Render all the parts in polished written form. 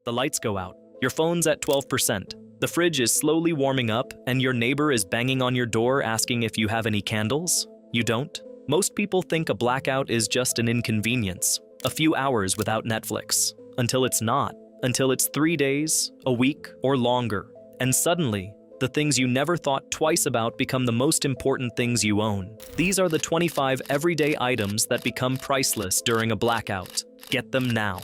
The lights go out. Your phone's at 12%. The fridge is slowly warming up, and your neighbor is banging on your door asking if you have any candles. You don't? Most people think a blackout is just an inconvenience, a few hours without Netflix. Until it's not. Until it's 3 days, a week, or longer. And suddenly, the things you never thought twice about become the most important things you own. These are the 25 everyday items that become priceless during a blackout. Get them now.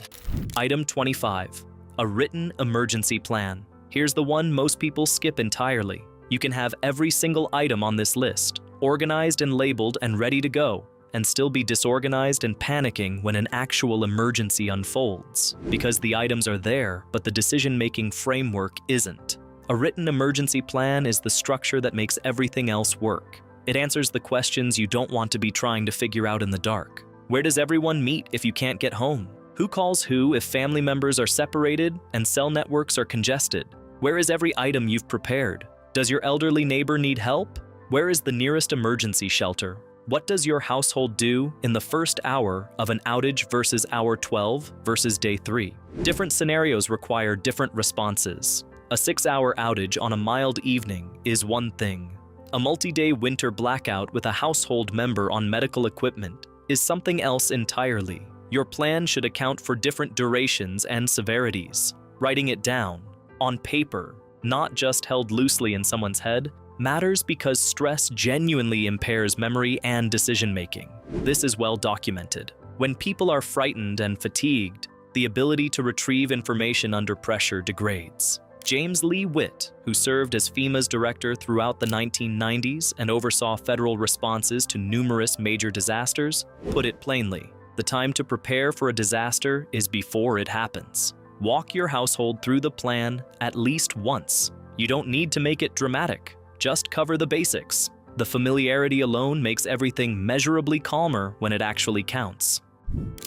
Item 25. A written emergency plan. Here's the one most people skip entirely. You can have every single item on this list, organized and labeled and ready to go, and still be disorganized and panicking when an actual emergency unfolds. Because the items are there, but the decision-making framework isn't. A written emergency plan is the structure that makes everything else work. It answers the questions you don't want to be trying to figure out in the dark. Where does everyone meet if you can't get home? Who calls who if family members are separated and cell networks are congested? Where is every item you've prepared? Does your elderly neighbor need help? Where is the nearest emergency shelter? What does your household do in the first hour of an outage versus hour 12 versus day 3? Different scenarios require different responses. A 6-hour outage on a mild evening is one thing. A multi-day winter blackout with a household member on medical equipment is something else entirely. Your plan should account for different durations and severities. Writing it down, on paper, not just held loosely in someone's head, matters because stress genuinely impairs memory and decision-making. This is well documented. When people are frightened and fatigued, the ability to retrieve information under pressure degrades. James Lee Witt, who served as FEMA's director throughout the 1990s and oversaw federal responses to numerous major disasters, put it plainly: the time to prepare for a disaster is before it happens. Walk your household through the plan at least once. You don't need to make it dramatic. Just cover the basics. The familiarity alone makes everything measurably calmer when it actually counts.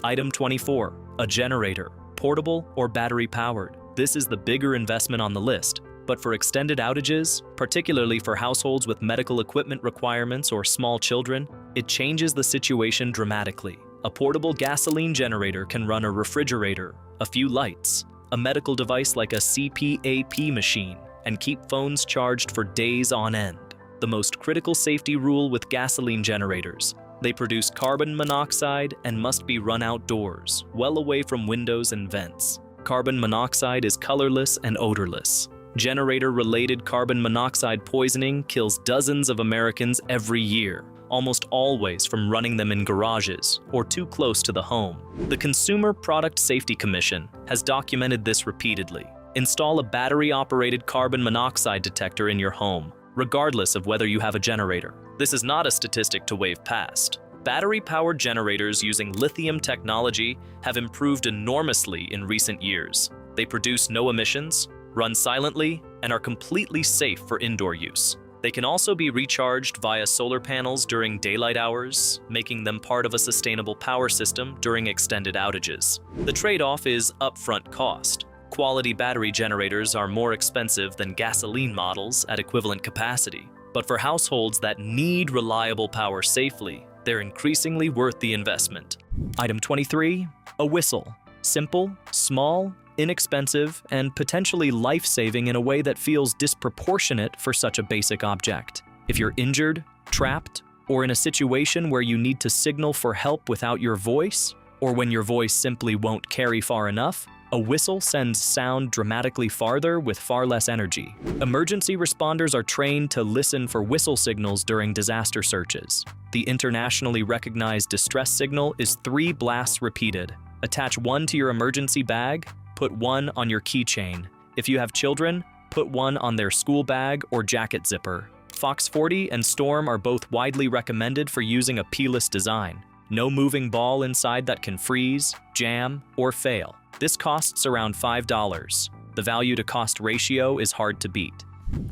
Item 24. A generator, portable or battery-powered. This is the bigger investment on the list, but for extended outages, particularly for households with medical equipment requirements or small children, it changes the situation dramatically. A portable gasoline generator can run a refrigerator, a few lights, a medical device like a CPAP machine, and keep phones charged for days on end. The most critical safety rule with gasoline generators: they produce carbon monoxide and must be run outdoors, well away from windows and vents. Carbon monoxide is colorless and odorless. Generator-related carbon monoxide poisoning kills dozens of Americans every year, almost always from running them in garages or too close to the home. The Consumer Product Safety Commission has documented this repeatedly. Install a battery-operated carbon monoxide detector in your home, regardless of whether you have a generator. This is not a statistic to wave past. Battery-powered generators using lithium technology have improved enormously in recent years. They produce no emissions, run silently, and are completely safe for indoor use. They can also be recharged via solar panels during daylight hours, making them part of a sustainable power system during extended outages. The trade-off is upfront cost. Quality battery generators are more expensive than gasoline models at equivalent capacity, but for households that need reliable power safely, they're increasingly worth the investment. Item 23. A whistle. Simple, small, inexpensive, and potentially life-saving in a way that feels disproportionate for such a basic object. If you're injured, trapped, or in a situation where you need to signal for help without your voice, or when your voice simply won't carry far enough, a whistle sends sound dramatically farther with far less energy. Emergency responders are trained to listen for whistle signals during disaster searches. The internationally recognized distress signal is 3 blasts repeated. Attach one to your emergency bag, put one on your keychain. If you have children, put one on their school bag or jacket zipper. Fox 40 and Storm are both widely recommended for using a P-less design. No moving ball inside that can freeze, jam, or fail. This costs around $5. The value-to-cost ratio is hard to beat.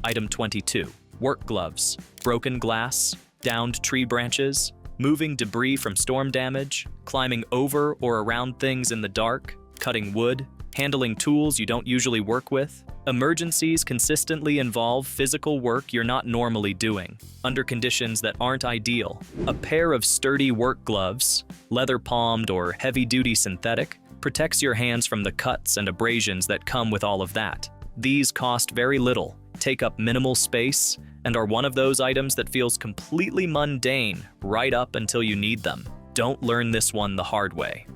Item 22. Work gloves. Broken glass, downed tree branches, moving debris from storm damage, climbing over or around things in the dark, cutting wood, handling tools you don't usually work with. Emergencies consistently involve physical work you're not normally doing, under conditions that aren't ideal. A pair of sturdy work gloves, leather-palmed or heavy-duty synthetic, protects your hands from the cuts and abrasions that come with all of that. These cost very little, take up minimal space, and are one of those items that feels completely mundane right up until you need them. Don't learn this one the hard way.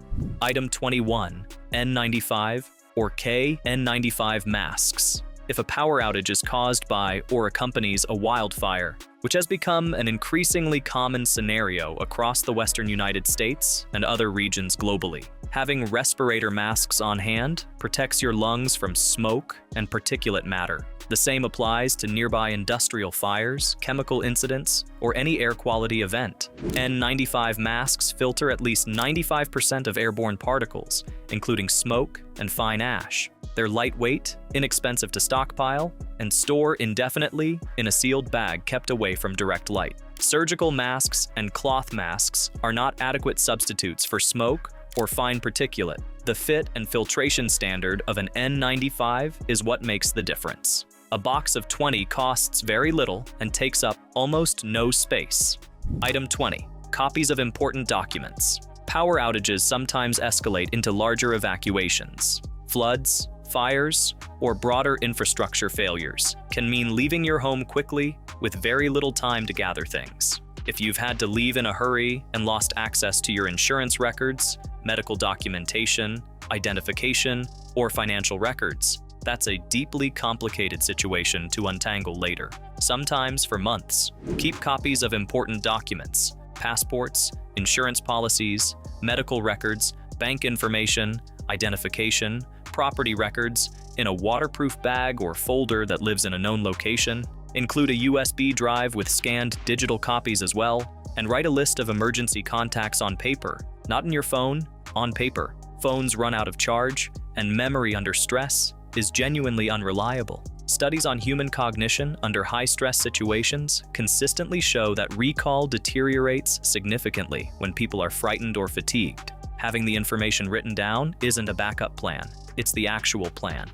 Item 21, N95 or KN95 masks. If a power outage is caused by or accompanies a wildfire, which has become an increasingly common scenario across the Western United States and other regions globally, having respirator masks on hand protects your lungs from smoke and particulate matter. The same applies to nearby industrial fires, chemical incidents, or any air quality event. N95 masks filter at least 95% of airborne particles, including smoke and fine ash. They're lightweight, inexpensive to stockpile, and store indefinitely in a sealed bag kept away from direct light. Surgical masks and cloth masks are not adequate substitutes for smoke or fine particulate. The fit and filtration standard of an N95 is what makes the difference. A box of 20 costs very little and takes up almost no space. Item 20. Copies of important documents. Power outages sometimes escalate into larger evacuations. Floods, fires, or broader infrastructure failures can mean leaving your home quickly with very little time to gather things. If you've had to leave in a hurry and lost access to your insurance records, medical documentation, identification, or financial records, that's a deeply complicated situation to untangle later, sometimes for months. Keep copies of important documents, passports, insurance policies, medical records, bank information, identification, property records in a waterproof bag or folder that lives in a known location. Include a USB drive with scanned digital copies as well, and write a list of emergency contacts on paper, not in your phone, on paper. Phones run out of charge, and memory under stress is genuinely unreliable. Studies on human cognition under high-stress situations consistently show that recall deteriorates significantly when people are frightened or fatigued. Having the information written down isn't a backup plan, it's the actual plan.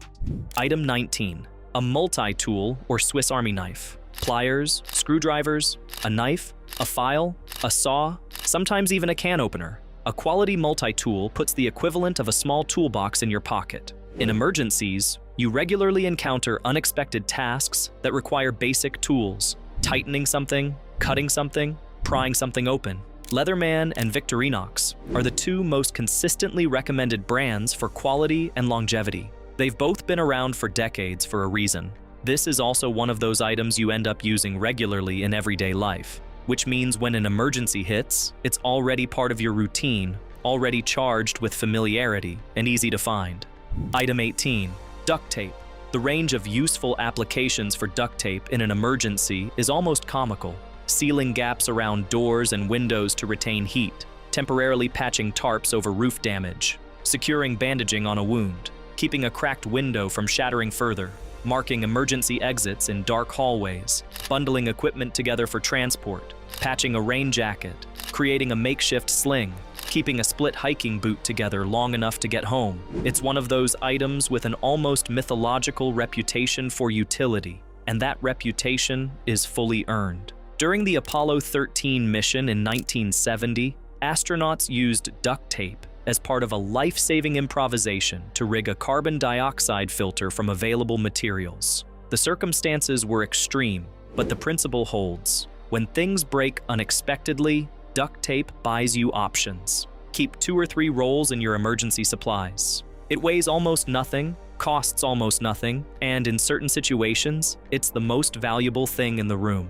Item 19. A multi-tool or Swiss Army knife. Pliers, screwdrivers, a knife, a file, a saw, sometimes even a can opener. A quality multi-tool puts the equivalent of a small toolbox in your pocket. In emergencies, you regularly encounter unexpected tasks that require basic tools. Tightening something, cutting something, prying something open. Leatherman and Victorinox are the two most consistently recommended brands for quality and longevity. They've both been around for decades for a reason. This is also one of those items you end up using regularly in everyday life, which means when an emergency hits, it's already part of your routine, already charged with familiarity and easy to find. Item 18. Duct tape. The range of useful applications for duct tape in an emergency is almost comical. Sealing gaps around doors and windows to retain heat, temporarily patching tarps over roof damage, securing bandaging on a wound, keeping a cracked window from shattering further, marking emergency exits in dark hallways, bundling equipment together for transport, patching a rain jacket, creating a makeshift sling, keeping a split hiking boot together long enough to get home. It's one of those items with an almost mythological reputation for utility, and that reputation is fully earned. During the Apollo 13 mission in 1970, astronauts used duct tape as part of a life-saving improvisation to rig a carbon dioxide filter from available materials. The circumstances were extreme, but the principle holds. When things break unexpectedly, duct tape buys you options. Keep 2 or 3 rolls in your emergency supplies. It weighs almost nothing, costs almost nothing, and in certain situations, it's the most valuable thing in the room.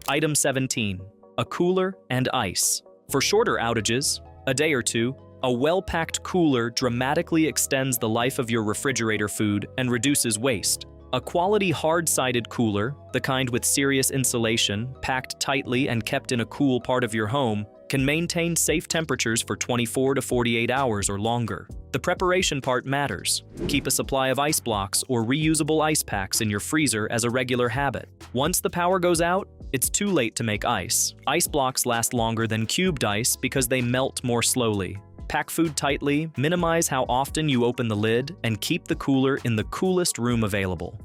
Item 17. A cooler and ice. For shorter outages, a day or two, a well-packed cooler dramatically extends the life of your refrigerator food and reduces waste. A quality hard-sided cooler, the kind with serious insulation, packed tightly and kept in a cool part of your home, can maintain safe temperatures for 24 to 48 hours or longer. The preparation part matters. Keep a supply of ice blocks or reusable ice packs in your freezer as a regular habit. Once the power goes out, it's too late to make ice. Ice blocks last longer than cubed ice because they melt more slowly. Pack food tightly, minimize how often you open the lid, and keep the cooler in the coolest room available.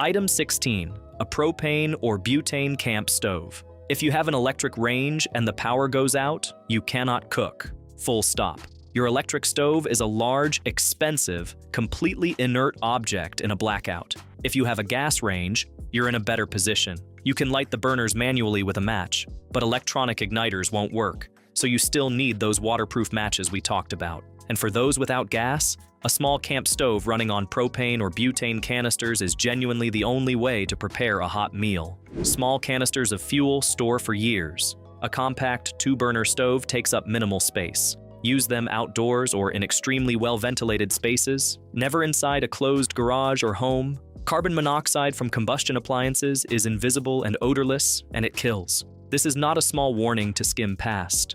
Item 16. A propane or butane camp stove. If you have an electric range and the power goes out, you cannot cook. Full stop. Your electric stove is a large, expensive, completely inert object in a blackout. If you have a gas range, you're in a better position. You can light the burners manually with a match, but electronic igniters won't work, so you still need those waterproof matches we talked about. And for those without gas, a small camp stove running on propane or butane canisters is genuinely the only way to prepare a hot meal. Small canisters of fuel store for years. A compact 2-burner stove takes up minimal space. Use them outdoors or in extremely well-ventilated spaces, never inside a closed garage or home. Carbon monoxide from combustion appliances is invisible and odorless, and it kills. This is not a small warning to skim past.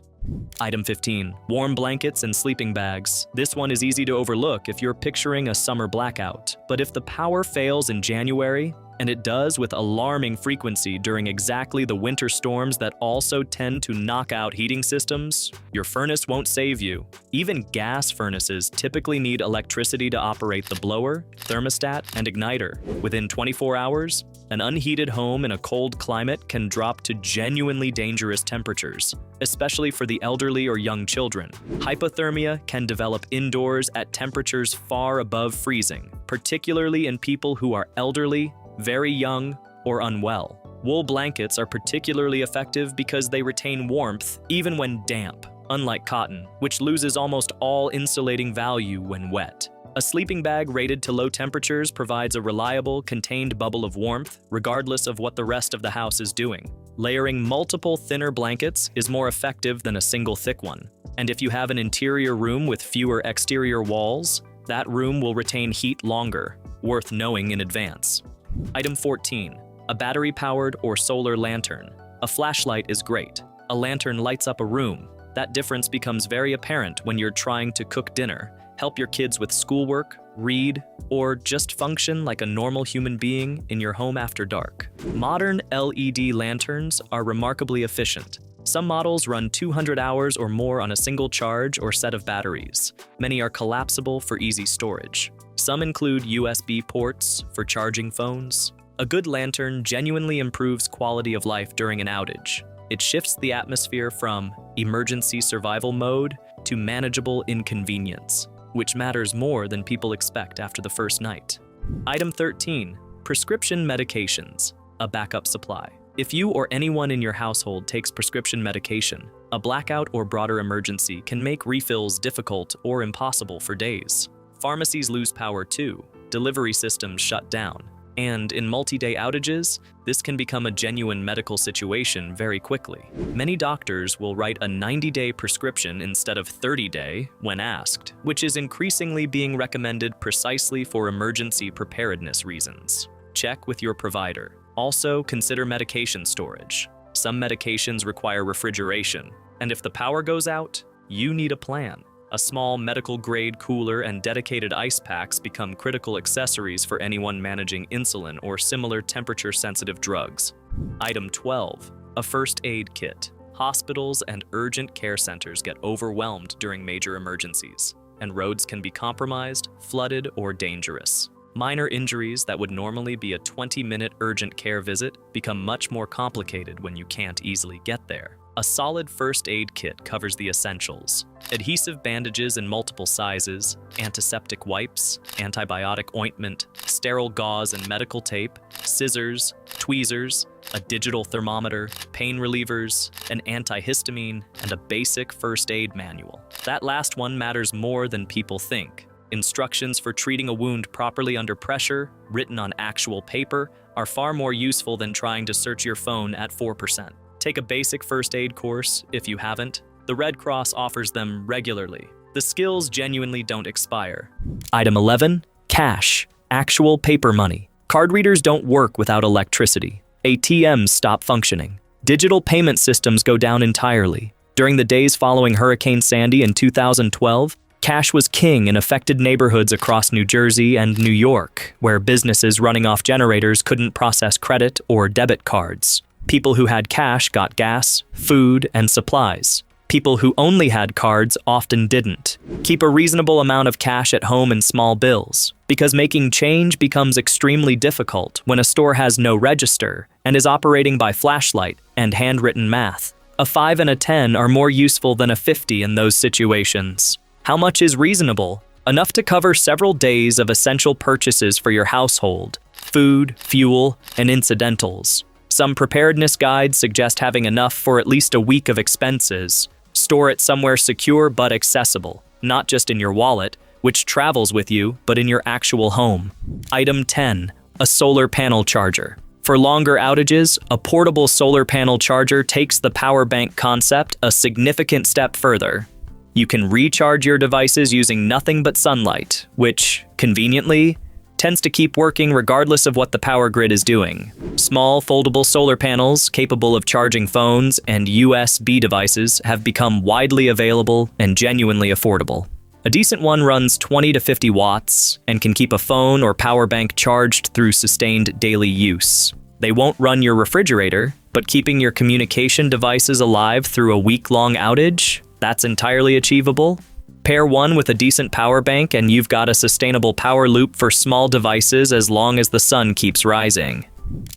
Item 15. Warm blankets and sleeping bags. This one is easy to overlook if you're picturing a summer blackout. But if the power fails in January, and it does with alarming frequency during exactly the winter storms that also tend to knock out heating systems, your furnace won't save you. Even gas furnaces typically need electricity to operate the blower, thermostat, and igniter. Within 24 hours, an unheated home in a cold climate can drop to genuinely dangerous temperatures, especially for the elderly or young children. Hypothermia can develop indoors at temperatures far above freezing, particularly in people who are elderly, very young, or unwell. Wool blankets are particularly effective because they retain warmth even when damp, unlike cotton, which loses almost all insulating value when wet. A sleeping bag rated to low temperatures provides a reliable, contained bubble of warmth, regardless of what the rest of the house is doing. Layering multiple thinner blankets is more effective than a single thick one. And if you have an interior room with fewer exterior walls, that room will retain heat longer, worth knowing in advance. Item 14. A battery-powered or solar lantern. A flashlight is great. A lantern lights up a room. That difference becomes very apparent when you're trying to cook dinner, help your kids with schoolwork, read, or just function like a normal human being in your home after dark. Modern LED lanterns are remarkably efficient. Some models run 200 hours or more on a single charge or set of batteries. Many are collapsible for easy storage. Some include USB ports for charging phones. A good lantern genuinely improves quality of life during an outage. It shifts the atmosphere from emergency survival mode to manageable inconvenience, which matters more than people expect after the first night. Item 13. Prescription medications. A backup supply. If you or anyone in your household takes prescription medication, a blackout or broader emergency can make refills difficult or impossible for days. Pharmacies lose power too, delivery systems shut down, and in multi-day outages, this can become a genuine medical situation very quickly. Many doctors will write a 90-day prescription instead of 30-day when asked, which is increasingly being recommended precisely for emergency preparedness reasons. Check with your provider. Also, consider medication storage. Some medications require refrigeration, and if the power goes out, you need a plan. A small medical-grade cooler and dedicated ice packs become critical accessories for anyone managing insulin or similar temperature-sensitive drugs. Item 12. A first aid kit. Hospitals and urgent care centers get overwhelmed during major emergencies, and roads can be compromised, flooded, or dangerous. Minor injuries that would normally be a 20-minute urgent care visit become much more complicated when you can't easily get there. A solid first aid kit covers the essentials: adhesive bandages in multiple sizes, antiseptic wipes, antibiotic ointment, sterile gauze and medical tape, scissors, tweezers, a digital thermometer, pain relievers, an antihistamine, and a basic first aid manual. That last one matters more than people think. Instructions for treating a wound properly under pressure, written on actual paper, are far more useful than trying to search your phone at 4%. Take a basic first aid course if you haven't. The Red Cross offers them regularly. The skills genuinely don't expire. Item 11. Cash. Actual paper money. Card readers don't work without electricity. ATMs stop functioning. Digital payment systems go down entirely. During the days following Hurricane Sandy in 2012, cash was king in affected neighborhoods across New Jersey and New York, where businesses running off generators couldn't process credit or debit cards. People who had cash got gas, food, and supplies. People who only had cards often didn't. Keep a reasonable amount of cash at home in small bills, because making change becomes extremely difficult when a store has no register and is operating by flashlight and handwritten math. A 5 and a 10 are more useful than a 50 in those situations. How much is reasonable? Enough to cover several days of essential purchases for your household: food, fuel, and incidentals. Some preparedness guides suggest having enough for at least a week of expenses. Store it somewhere secure but accessible, not just in your wallet, which travels with you, but in your actual home. Item 10. A solar panel charger. For longer outages, a portable solar panel charger takes the power bank concept a significant step further. You can recharge your devices using nothing but sunlight, which, conveniently, tends to keep working regardless of what the power grid is doing. Small, foldable solar panels capable of charging phones and USB devices have become widely available and genuinely affordable. A decent one runs 20 to 50 watts and can keep a phone or power bank charged through sustained daily use. They won't run your refrigerator, but keeping your communication devices alive through a week-long outage, that's entirely achievable. Pair one with a decent power bank and you've got a sustainable power loop for small devices as long as the sun keeps rising.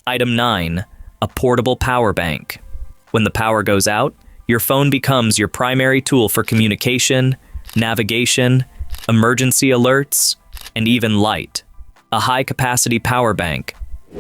Item 9. A portable power bank. When the power goes out, your phone becomes your primary tool for communication, navigation, emergency alerts, and even light. A high-capacity power bank,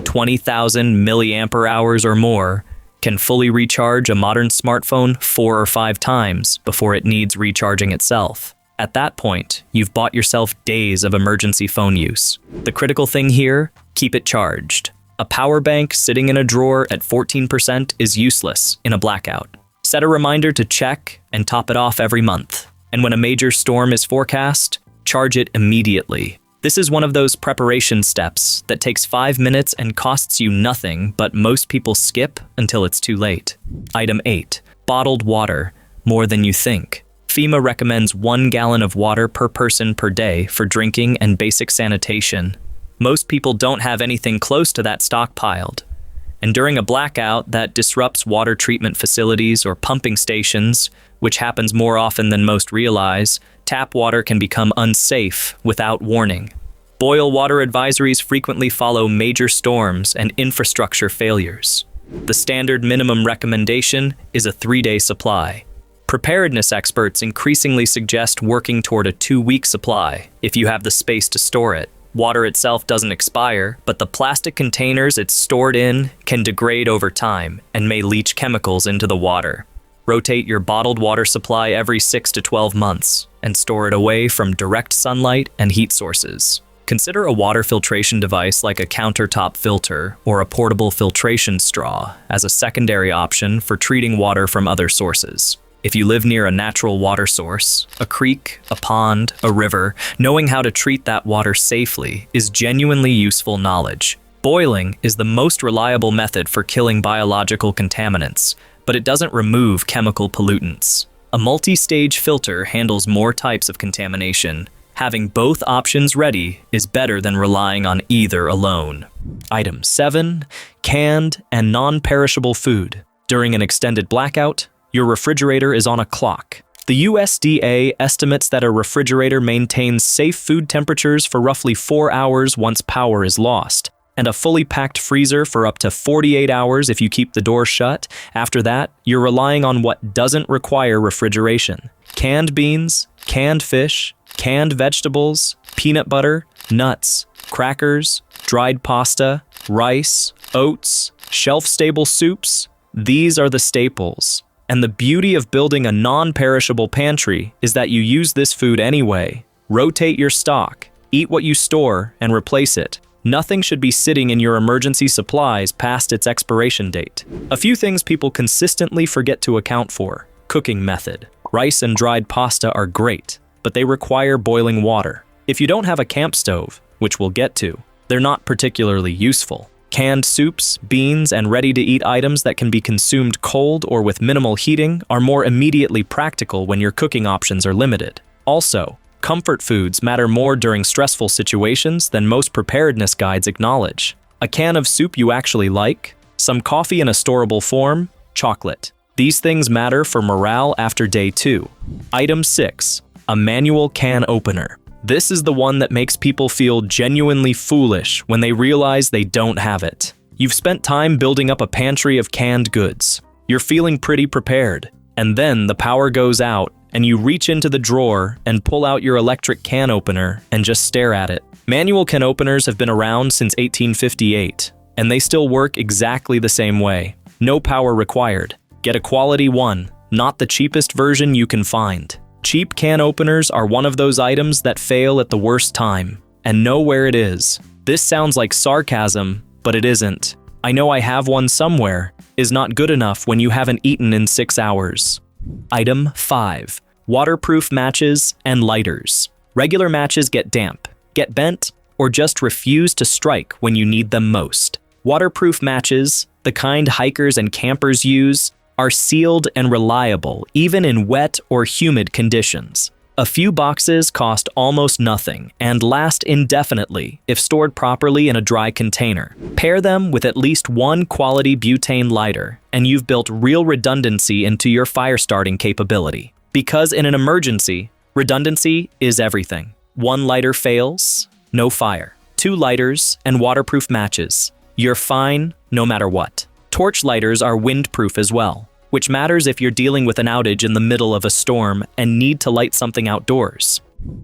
20,000 milliampere hours or more, can fully recharge a modern smartphone 4 or 5 times before it needs recharging itself. At that point, you've bought yourself days of emergency phone use. The critical thing here, keep it charged. A power bank sitting in a drawer at 14% is useless in a blackout. Set a reminder to check and top it off every month. And when a major storm is forecast, charge it immediately. This is one of those preparation steps that takes 5 minutes and costs you nothing, but most people skip until it's too late. Item 8. Bottled water, more than you think. FEMA recommends 1 gallon of water per person per day for drinking and basic sanitation. Most people don't have anything close to that stockpiled. And during a blackout that disrupts water treatment facilities or pumping stations, which happens more often than most realize, tap water can become unsafe without warning. Boil water advisories frequently follow major storms and infrastructure failures. The standard minimum recommendation is a 3-day supply. Preparedness experts increasingly suggest working toward a 2-week supply if you have the space to store it. Water itself doesn't expire, but the plastic containers it's stored in can degrade over time and may leach chemicals into the water. Rotate your bottled water supply every 6 to 12 months and store it away from direct sunlight and heat sources. Consider a water filtration device like a countertop filter or a portable filtration straw as a secondary option for treating water from other sources. If you live near a natural water source, a creek, a pond, a river, knowing how to treat that water safely is genuinely useful knowledge. Boiling is the most reliable method for killing biological contaminants, but it doesn't remove chemical pollutants. A multi-stage filter handles more types of contamination. Having both options ready is better than relying on either alone. Item 7. Canned and non-perishable food. During an extended blackout, your refrigerator is on a clock. The USDA estimates that a refrigerator maintains safe food temperatures for roughly 4 hours once power is lost, and a fully packed freezer for up to 48 hours if you keep the door shut. After that, you're relying on what doesn't require refrigeration. Canned beans, canned fish, canned vegetables, peanut butter, nuts, crackers, dried pasta, rice, oats, shelf-stable soups. These are the staples. And the beauty of building a non-perishable pantry is that you use this food anyway. Rotate your stock, eat what you store, and replace it. Nothing should be sitting in your emergency supplies past its expiration date. A few things people consistently forget to account for. Cooking method. Rice and dried pasta are great, but they require boiling water. If you don't have a camp stove, which we'll get to, they're not particularly useful. Canned soups, beans, and ready-to-eat items that can be consumed cold or with minimal heating are more immediately practical when your cooking options are limited. Also, comfort foods matter more during stressful situations than most preparedness guides acknowledge. A can of soup you actually like, some coffee in a storable form, chocolate. These things matter for morale after day 2. Item 6. A manual can opener. This is the one that makes people feel genuinely foolish when they realize they don't have it. You've spent time building up a pantry of canned goods. You're feeling pretty prepared. And then the power goes out and you reach into the drawer and pull out your electric can opener and just stare at it. Manual can openers have been around since 1858, and they still work exactly the same way. No power required. Get a quality one, not the cheapest version you can find. Cheap can openers are one of those items that fail at the worst time, and know where it is. This sounds like sarcasm, but it isn't. I know I have one somewhere is not good enough when you haven't eaten in 6 hours. Item 5. Waterproof matches and lighters. Regular matches get damp, get bent, or just refuse to strike when you need them most. Waterproof matches, the kind hikers and campers use, are sealed and reliable even in wet or humid conditions. A few boxes cost almost nothing and last indefinitely if stored properly in a dry container. Pair them with at least one quality butane lighter, and you've built real redundancy into your fire starting capability. Because in an emergency, redundancy is everything. One lighter fails, no fire. 2 lighters and waterproof matches. You're fine no matter what. Torch lighters are windproof as well, which matters if you're dealing with an outage in the middle of a storm and need to light something outdoors.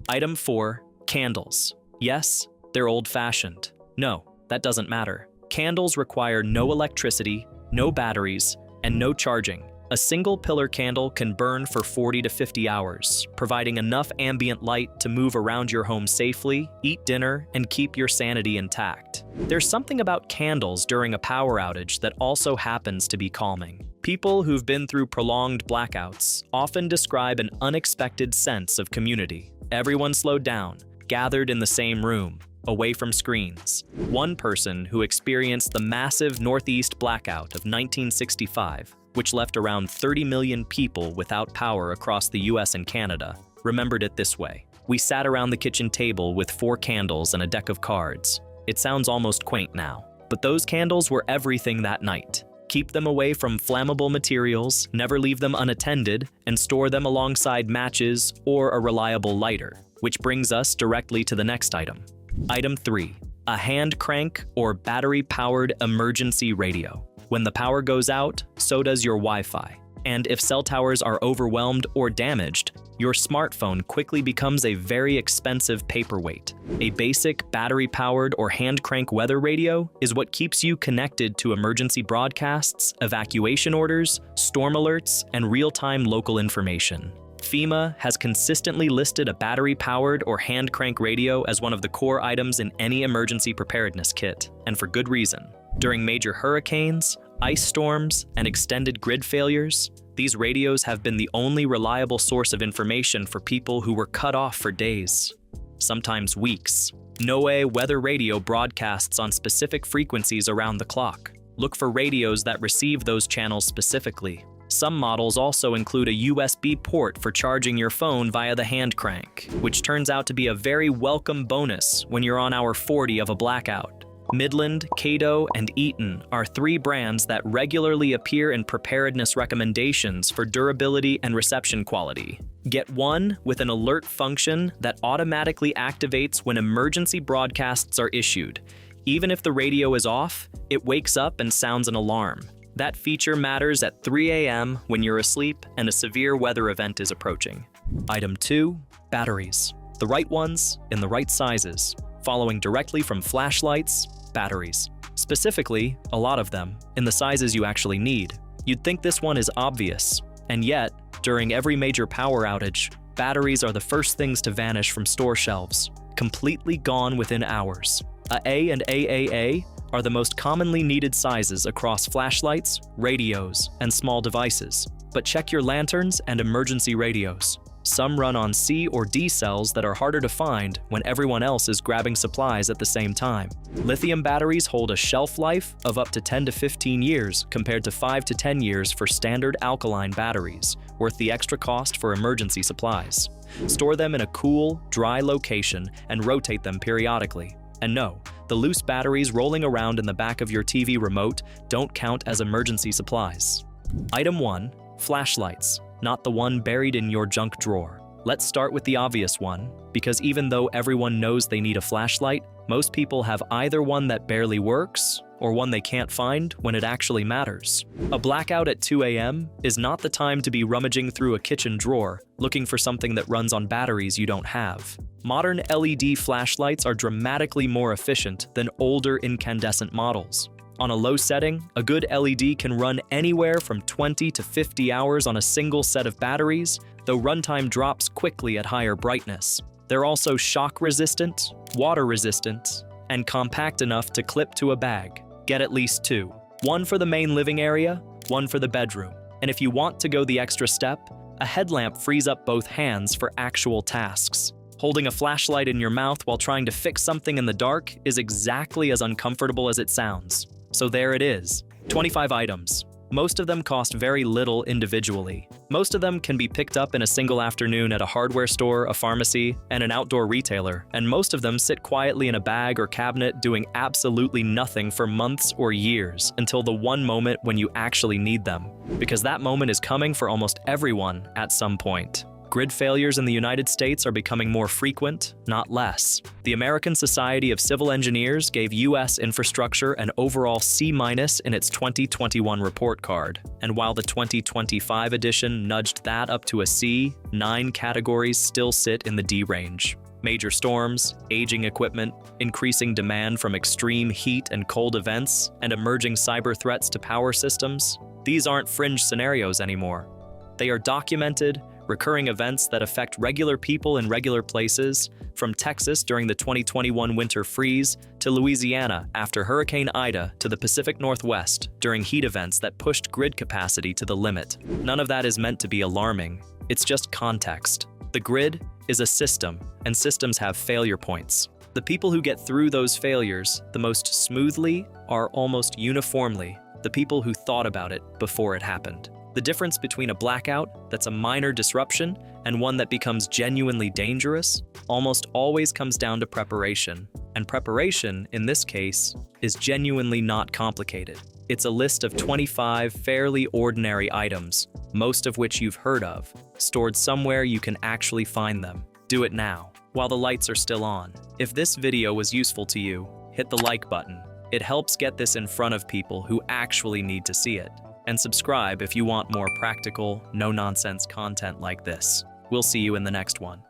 Item 4. Candles. Yes, they're old-fashioned. No, that doesn't matter. Candles require no electricity, no batteries, and no charging. A single pillar candle can burn for 40 to 50 hours, providing enough ambient light to move around your home safely, eat dinner, and keep your sanity intact. There's something about candles during a power outage that also happens to be calming. People who've been through prolonged blackouts often describe an unexpected sense of community. Everyone slowed down, gathered in the same room, away from screens. One person who experienced the massive Northeast blackout of 1965, which left around 30 million people without power across the US and Canada, remembered it this way. We sat around the kitchen table with 4 candles and a deck of cards. It sounds almost quaint now, but those candles were everything that night. Keep them away from flammable materials, never leave them unattended, and store them alongside matches or a reliable lighter, which brings us directly to the next item. Item 3. A hand crank or battery-powered emergency radio. When the power goes out, so does your Wi-Fi. And if cell towers are overwhelmed or damaged, your smartphone quickly becomes a very expensive paperweight. A basic battery-powered or hand crank weather radio is what keeps you connected to emergency broadcasts, evacuation orders, storm alerts, and real-time local information. FEMA has consistently listed a battery-powered or hand crank radio as one of the core items in any emergency preparedness kit, and for good reason. During major hurricanes, ice storms, and extended grid failures, these radios have been the only reliable source of information for people who were cut off for days, sometimes weeks. NOAA Weather Radio broadcasts on specific frequencies around the clock. Look for radios that receive those channels specifically. Some models also include a USB port for charging your phone via the hand crank, which turns out to be a very welcome bonus when you're on hour 40 of a blackout. Midland, Cato, and Eaton are 3 brands that regularly appear in preparedness recommendations for durability and reception quality. Get one with an alert function that automatically activates when emergency broadcasts are issued. Even if the radio is off, it wakes up and sounds an alarm. That feature matters at 3 a.m. when you're asleep and a severe weather event is approaching. Item 2. Batteries. The right ones in the right sizes, following directly from flashlights, batteries. Specifically, a lot of them, in the sizes you actually need. You'd think this one is obvious, and yet, during every major power outage, batteries are the first things to vanish from store shelves, completely gone within hours. A and AAA are the most commonly needed sizes across flashlights, radios, and small devices. But check your lanterns and emergency radios. Some run on C or D cells that are harder to find when everyone else is grabbing supplies at the same time. Lithium batteries hold a shelf life of up to 10 to 15 years compared to 5 to 10 years for standard alkaline batteries, worth the extra cost for emergency supplies. Store them in a cool, dry location and rotate them periodically. And no, the loose batteries rolling around in the back of your TV remote don't count as emergency supplies. Item 1. Flashlights. Not the one buried in your junk drawer. Let's start with the obvious one, because even though everyone knows they need a flashlight, most people have either one that barely works or one they can't find when it actually matters. A blackout at 2 a.m. is not the time to be rummaging through a kitchen drawer looking for something that runs on batteries you don't have. Modern LED flashlights are dramatically more efficient than older incandescent models. On a low setting, a good LED can run anywhere from 20 to 50 hours on a single set of batteries, though runtime drops quickly at higher brightness. They're also shock-resistant, water-resistant, and compact enough to clip to a bag. Get at least 2. One for the main living area, one for the bedroom. And if you want to go the extra step, a headlamp frees up both hands for actual tasks. Holding a flashlight in your mouth while trying to fix something in the dark is exactly as uncomfortable as it sounds. So there it is, 25 items. Most of them cost very little individually. Most of them can be picked up in a single afternoon at a hardware store, a pharmacy, and an outdoor retailer, and most of them sit quietly in a bag or cabinet doing absolutely nothing for months or years until the one moment when you actually need them. Because that moment is coming for almost everyone at some point. Grid failures in the United States are becoming more frequent, not less. The American Society of Civil Engineers gave U.S. infrastructure an overall C- in its 2021 report card, and while the 2025 edition nudged that up to a C, 9 categories still sit in the D range. Major storms, aging equipment, increasing demand from extreme heat and cold events, and emerging cyber threats to power systems. These aren't fringe scenarios anymore. They are documented, recurring events that affect regular people in regular places, from Texas during the 2021 winter freeze to Louisiana after Hurricane Ida to the Pacific Northwest during heat events that pushed grid capacity to the limit. None of that is meant to be alarming. It's just context. The grid is a system, and systems have failure points. The people who get through those failures the most smoothly are almost uniformly the people who thought about it before it happened. The difference between a blackout that's a minor disruption and one that becomes genuinely dangerous almost always comes down to preparation. And preparation, in this case, is genuinely not complicated. It's a list of 25 fairly ordinary items, most of which you've heard of, stored somewhere you can actually find them. Do it now, while the lights are still on. If this video was useful to you, hit the like button. It helps get this in front of people who actually need to see it. And subscribe if you want more practical, no-nonsense content like this. We'll see you in the next one.